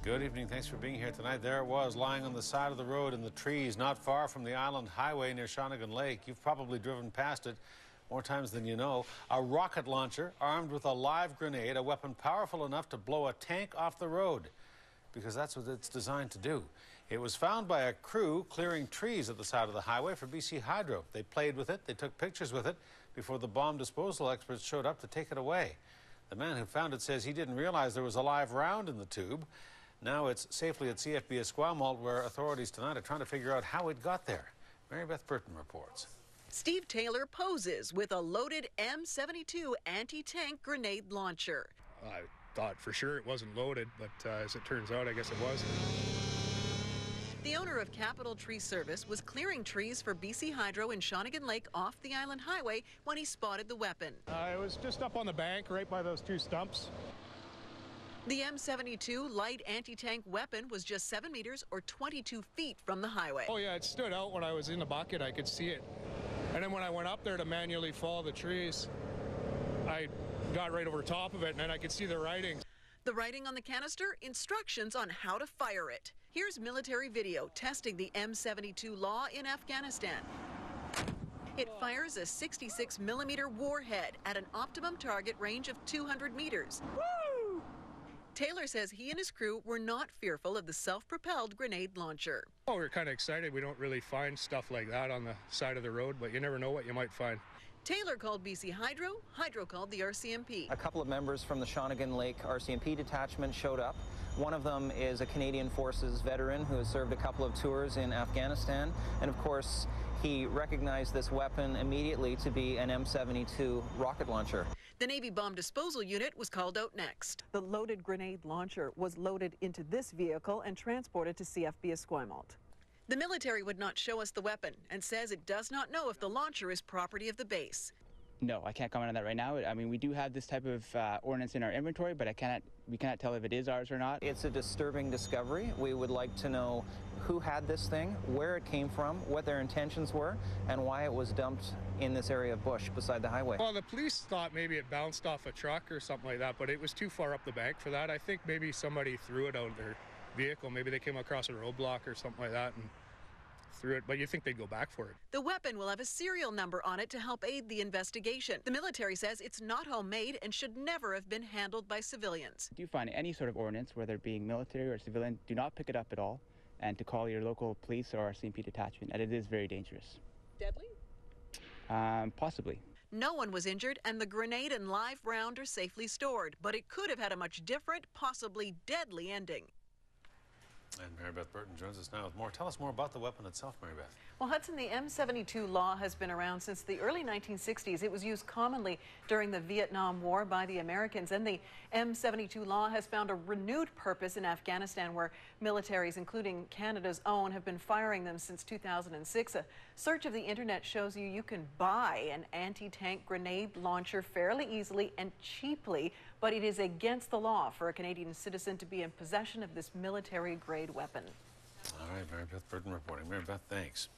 Good evening. Thanks for being here tonight. There it was, lying on the side of the road in the trees, not far from the Island Highway near Shawnigan Lake. You've probably driven past it more times than you know. A rocket launcher armed with a live grenade, a weapon powerful enough to blow a tank off the road, because that's what it's designed to do. It was found by a crew clearing trees at the side of the highway for BC Hydro. They played with it, they took pictures with it before the bomb disposal experts showed up to take it away. The man who found it says he didn't realize there was a live round in the tube. Now it's safely at CFB ESQUIMALT, where authorities tonight are trying to figure out how it got there. Meribeth Burton reports. Steve Taylor poses with a loaded M72 anti-tank grenade launcher. I thought for sure it wasn't loaded, but as it turns out, I guess it was. The owner of Capital Tree Service was clearing trees for BC Hydro in Shawnigan Lake off the Island Highway when he spotted the weapon. It was just up on the bank right by those two stumps. The M72 light anti-tank weapon was just 7 meters or 22 feet from the highway. Oh yeah, it stood out when I was in the bucket. I could see it. And then when I went up there to manually follow the trees, I got right over top of it, and then I could see the writing. The writing on the canister? Instructions on how to fire it. Here's military video testing the M72 law in Afghanistan. It fires a 66 millimeter warhead at an optimum target range of 200 meters. Woo! Taylor says he and his crew were not fearful of the self-propelled grenade launcher. Oh, we're kind of excited. We don't really find stuff like that on the side of the road, but you never know what you might find. Taylor called BC Hydro, Hydro called the RCMP. A couple of members from the Shawnigan Lake RCMP detachment showed up. One of them is a Canadian Forces veteran who has served a couple of tours in Afghanistan. And of course, he recognized this weapon immediately to be an M72 rocket launcher. The Navy bomb disposal unit was called out next. The loaded grenade launcher was loaded into this vehicle and transported to CFB ESQUIMALT. The military would not show us the weapon and says it does not know if the launcher is property of the base. No, I can't comment on that right now. I mean, we do have this type of ordnance in our inventory, but we cannot tell if it is ours or not. It's a disturbing discovery. We would like to know who had this thing, where it came from, what their intentions were, and why it was dumped in this area of bush beside the highway. Well, the police thought maybe it bounced off a truck or something like that, but it was too far up the bank for that. I think maybe somebody threw it out of their vehicle. Maybe they came across a roadblock or something like that and threw it, but you think they'd go back for it. The weapon will have a serial number on it to help aid the investigation. The military says it's not homemade and should never have been handled by civilians. If you find any sort of ordnance, whether it being military or civilian, do not pick it up at all, and to call your local police or RCMP detachment, and it is very dangerous. Deadly? Possibly. No one was injured, and the grenade and live round are safely stored, but it could have had a much different, possibly deadly ending. And Meribeth Burton joins us now with more. Tell us more about the weapon itself, Meribeth. Well, Hudson, the M72 law has been around since the early 1960s. It was used commonly during the Vietnam War by the Americans, and the M72 law has found a renewed purpose in Afghanistan, where militaries, including Canada's own, have been firing them since 2006. A search of the internet shows you can buy an anti-tank grenade launcher fairly easily and cheaply, but it is against the law for a Canadian citizen to be in possession of this military-grade weapon. All right, Meribeth Burton reporting. Meribeth, thanks.